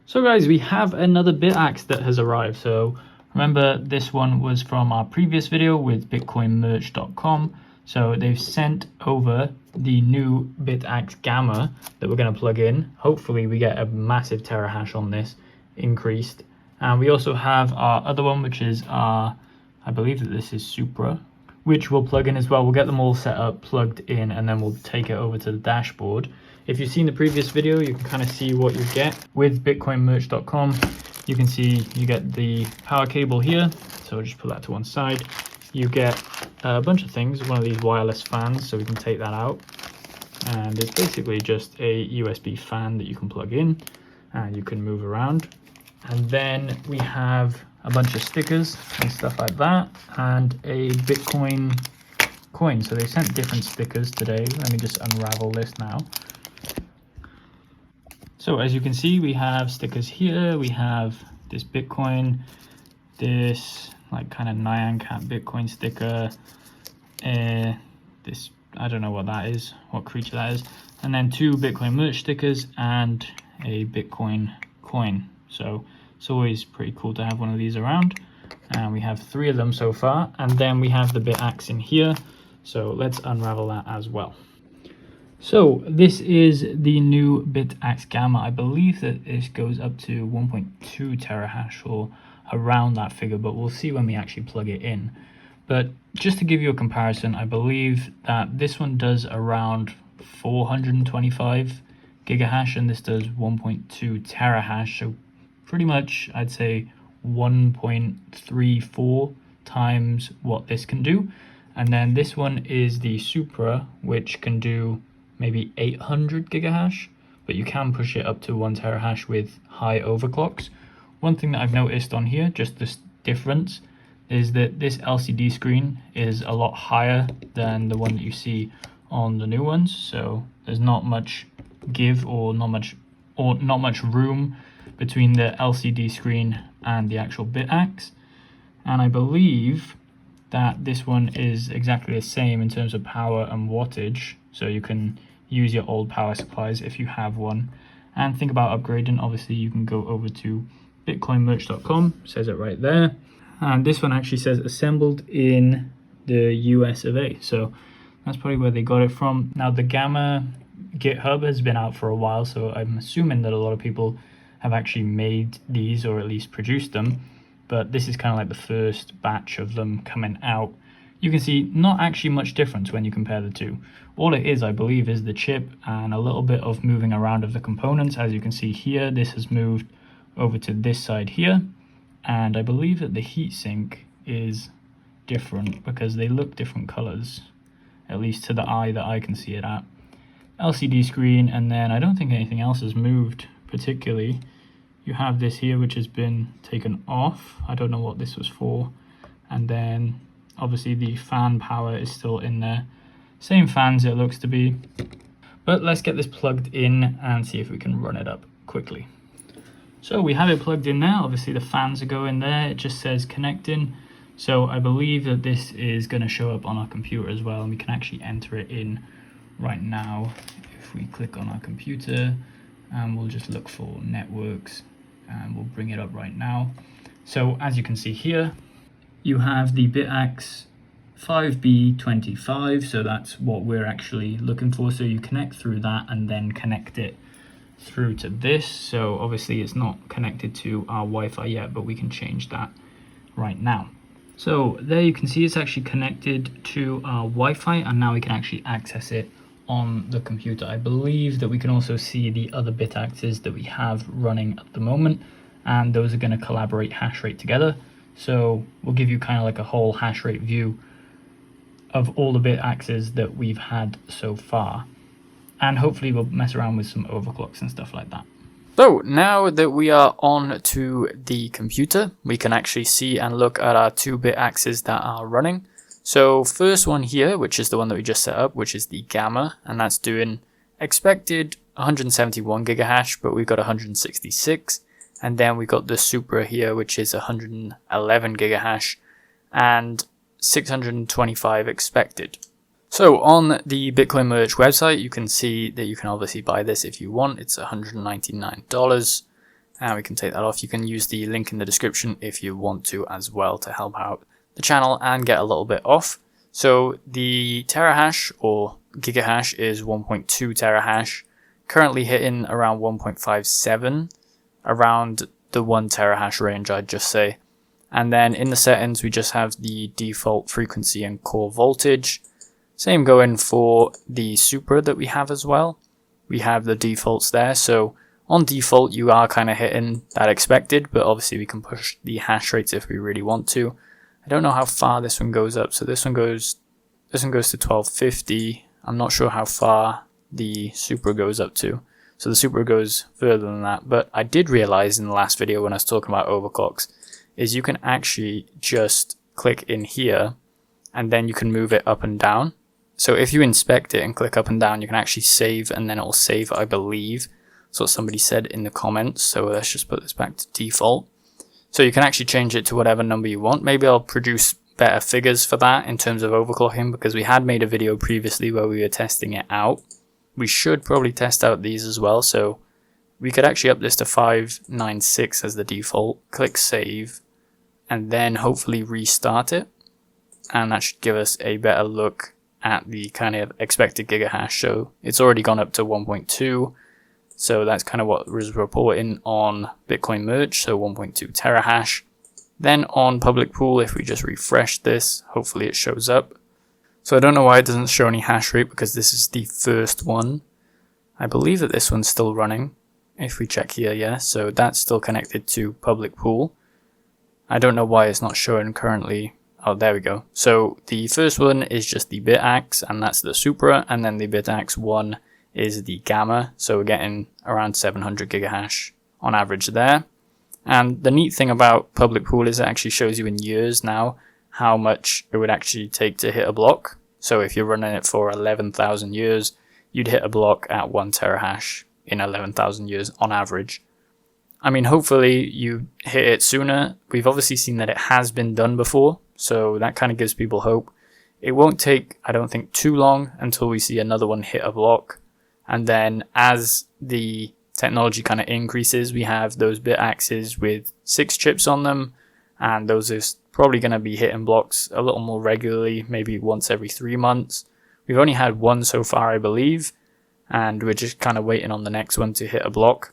So guys, we have another Bitaxe that has arrived. So remember, this one was from our previous video with BitcoinMerch.com. So they've sent over the new Bitaxe Gamma that we're going to plug in. Hopefully we get a massive terahash on this increased. And we also have our other one, which is our, I believe that this is Supra, which we'll plug in as well. We'll get them all set up, plugged in, and then we'll take it over to the dashboard. If you've seen the previous video, you can kind of see what you get with BitcoinMerch.com. You can see you get the power cable here, so I'll just put that to one side. You get a bunch of things, one of these wireless fans, so we can take that out. And it's basically just a USB fan that you can plug in and you can move around. And then we have a bunch of stickers and stuff like that, and a Bitcoin coin. So they sent different stickers today. Let me just unravel this now. So as you can see, we have stickers here. We have this Bitcoin, this like kind of Nyan Cat Bitcoin sticker, this, I don't know what that is, what creature that is, and then two Bitcoin merch stickers and a Bitcoin coin. So it's always pretty cool to have one of these around. And we have 3 of them so far, and then we have the Bitaxe in here. So let's unravel that as well. So this is the new Bitaxe Gamma. I believe that this goes up to 1.2 terahash or around that figure, but we'll see when we actually plug it in. But just to give you a comparison, I believe that this one does around 425 gigahash and this does 1.2 terahash. So pretty much I'd say 1.34 times what this can do. And then this one is the Supra, which can do maybe 800 gigahash, but you can push it up to 1 terahash with high overclocks. One thing that I've noticed on here, just this difference, is that this LCD screen is a lot higher than the one that you see on the new ones. So there's not much give or not much room between the LCD screen and the actual Bitaxe. And I believe that this one is exactly the same in terms of power and wattage. So you can use your old power supplies if you have one. And think about upgrading. Obviously you can go over to BitcoinMerch.com, says it right there. And this one actually says assembled in the US of A. So that's probably where they got it from. Now the Gamma GitHub has been out for a while, so I'm assuming that a lot of people have actually made these or at least produced them. But this is kind of like the first batch of them coming out. You can see not actually much difference when you compare the two. All it is, I believe, is the chip and a little bit of moving around of the components. As you can see here, this has moved over to this side here. And I believe that the heatsink is different because they look different colors, at least to the eye that I can see it at. LCD screen, and then I don't think anything else has moved particularly. You have this here which has been taken off. I don't know what this was for. And then obviously the fan power is still in there. Same fans it looks to be. But let's get this plugged in and see if we can run it up quickly. So we have it plugged in there. Obviously the fans are going there. It just says connecting. So I believe that this is going to show up on our computer as well, and we can actually enter it in right now. If we click on our computer, and we'll just look for networks, and we'll bring it up right now. So as you can see here, you have the Bitaxe 5B25, so that's what we're actually looking for. So you connect through that and then connect it through to this. So obviously it's not connected to our Wi-Fi yet, but we can change that right now. So there you can see it's actually connected to our Wi-Fi, and now we can actually access it on the computer. I believe that we can also see the other Bitaxes that we have running at the moment, and those are going to collaborate hash rate together. So we'll give you kind of like a whole hash rate view of all the Bitaxes that we've had so far. And hopefully we'll mess around with some overclocks and stuff like that. So now that we are on to the computer, we can actually see and look at our 2 Bitaxes that are running. So first one here, which is the one that we just set up, which is the Gamma, and that's doing expected 171 gigahash, but we've got 166. And then we got the Supra here, which is 111 gigahash and 625 expected. So on the Bitcoin Merch website, you can see that you can obviously buy this if you want. It's $199. And we can take that off. You can use the link in the description if you want to as well to help out the channel and get a little bit off. So the terahash or gigahash is 1.2 terahash, currently hitting around 1.57, around the 1 terahash range, I'd just say. And then in the settings, we just have the default frequency and core voltage. Same going for the Supra that we have as well. We have the defaults there. So on default, you are kind of hitting that expected, but obviously we can push the hash rates if we really want to. I don't know how far this one goes up. So this one goes to 1250. I'm not sure how far the Supra goes up to. So the Supra goes further than that. But I did realize in the last video when I was talking about overclocks, is you can actually just click in here and then you can move it up and down. So if you inspect it and click up and down, you can actually save, and then it will save, I believe. That's what somebody said in the comments. So let's just put this back to default. So you can actually change it to whatever number you want. Maybe I'll produce better figures for that in terms of overclocking, because we had made a video previously where we were testing it out. We should probably test out these as well. So we could actually up this to 596 as the default, click save, and then hopefully restart it. And that should give us a better look at the kind of expected gigahash. So it's already gone up to 1.2. So that's kind of what was reporting on Bitcoin merge. So 1.2 terahash. Then on public pool, if we just refresh this, hopefully it shows up. So I don't know why it doesn't show any hash rate, because this is the first one. I believe that this one's still running. If we check here, yeah. So that's still connected to public pool. I don't know why it's not showing currently. Oh, there we go. So the first one is just the Bitaxe, and that's the Supra, and then the Bitaxe 1 is the Gamma. So we're getting around 700 gigahash on average there. And the neat thing about public pool is it actually shows you in years now how much it would actually take to hit a block. So if you're running it for 11,000 years, you'd hit a block at 1 terahash in 11,000 years on average. I mean, hopefully you hit it sooner. We've obviously seen that it has been done before, so that kind of gives people hope. It won't take, I don't think, too long until we see another one hit a block. And then as the technology kind of increases, we have those Bitaxes with 6 chips on them, and those are probably going to be hitting blocks a little more regularly, maybe once every 3 months. We've only had one so far, I believe, and we're just kind of waiting on the next one to hit a block.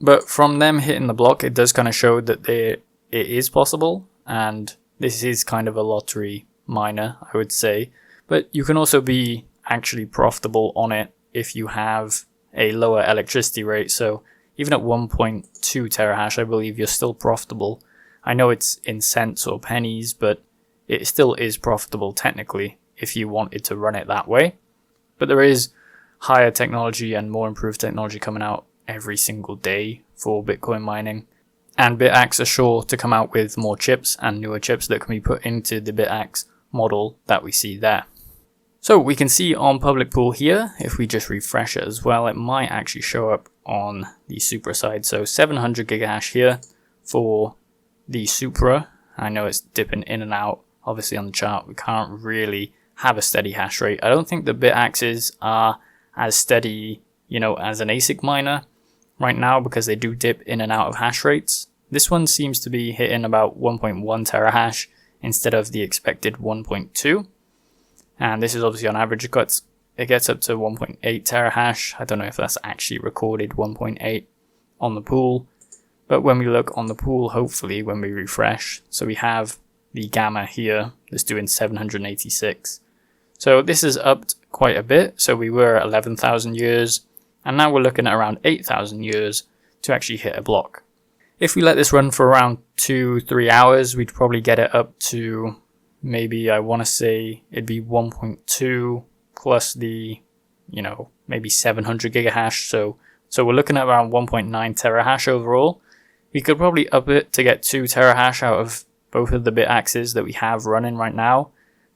But from them hitting the block, it does kind of show that it is possible, and this is kind of a lottery miner, I would say. But you can also be actually profitable on it if you have a lower electricity rate. So even at 1.2 terahash, I believe you're still profitable. I know it's in cents or pennies, but it still is profitable technically if you wanted to run it that way. But there is higher technology and more improved technology coming out every single day for Bitcoin mining. And Bitaxe are sure to come out with more chips and newer chips that can be put into the Bitaxe model that we see there. So we can see on public pool here, if we just refresh it as well, it might actually show up on the Supra side. So 700 gigahash here for the Supra. I know it's dipping in and out. Obviously on the chart, we can't really have a steady hash rate. I don't think the Bitaxes are as steady, as an ASIC miner right now, because they do dip in and out of hash rates. This one seems to be hitting about 1.1 terahash instead of the expected 1.2. And this is obviously on average, it gets up to 1.8 terahash. I don't know if that's actually recorded 1.8 on the pool. But when we look on the pool, hopefully when we refresh, so we have the Gamma here that's doing 786. So this is upped quite a bit. So we were at 11,000 years, and now we're looking at around 8,000 years to actually hit a block. If we let this run for around 2-3 hours, we'd probably get it up to maybe, I want to say it'd be 1.2 plus the, maybe 700 gigahash. So we're looking at around 1.9 terahash overall. We could probably up it to get 2 terahash out of both of the Bitaxes that we have running right now.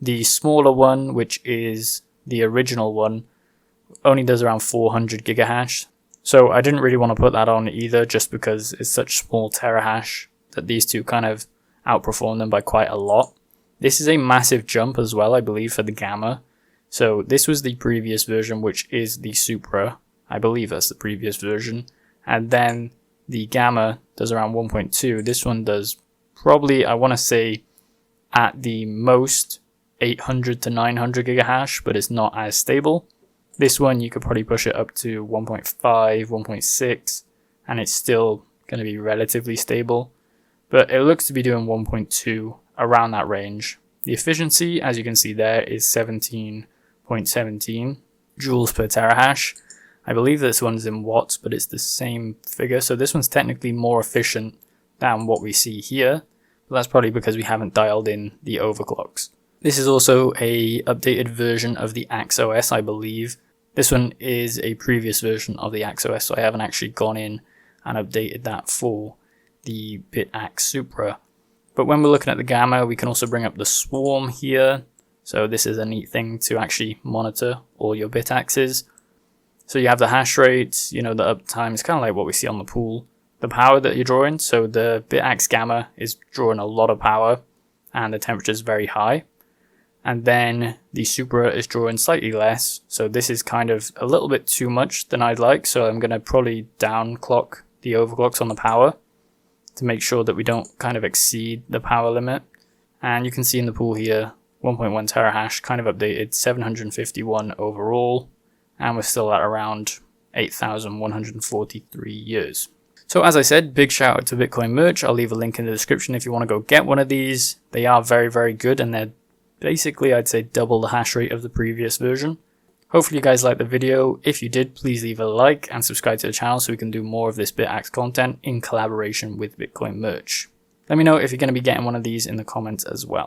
The smaller one, which is the original one, only does around 400 gigahash. So I didn't really want to put that on either, just because it's such small terahash that these two kind of outperform them by quite a lot. This is a massive jump as well, I believe, for the Gamma. So this was the previous version, which is the Supra. I believe that's the previous version. And then the Gamma does around 1.2. This one does probably, I want to say, at the most 800 to 900 gigahash, but it's not as stable. This one, you could probably push it up to 1.5, 1.6, and it's still going to be relatively stable. But it looks to be doing 1.2 around that range. The efficiency, as you can see there, is 17.17 joules per terahash. I believe this one's in watts, but it's the same figure. So this one's technically more efficient than what we see here. But that's probably because we haven't dialed in the overclocks. This is also a updated version of the Axe OS, I believe. This one is a previous version of the Axe OS, so I haven't actually gone in and updated that for the Bitaxe Supra. But when we're looking at the Gamma, we can also bring up the Swarm here. So this is a neat thing to actually monitor all your Bitaxes. So you have the hash rate, the uptime. It's kind of like what we see on the pool. The power that you're drawing. So the Bitaxe Gamma is drawing a lot of power and the temperature is very high. And then the Supra is drawing slightly less. So this is kind of a little bit too much than I'd like. So I'm going to probably downclock the overclocks on the power to make sure that we don't kind of exceed the power limit. And you can see in the pool here, 1.1 terahash, kind of updated, 751 overall. And we're still at around 8,143 years. So as I said, big shout out to Bitcoin Merch. I'll leave a link in the description if you want to go get one of these. They are very, very good, and they're basically, I'd say, double the hash rate of the previous version. Hopefully you guys liked the video. If you did, please leave a like and subscribe to the channel so we can do more of this Bitaxe content in collaboration with Bitcoin Merch. Let me know if you're going to be getting one of these in the comments as well.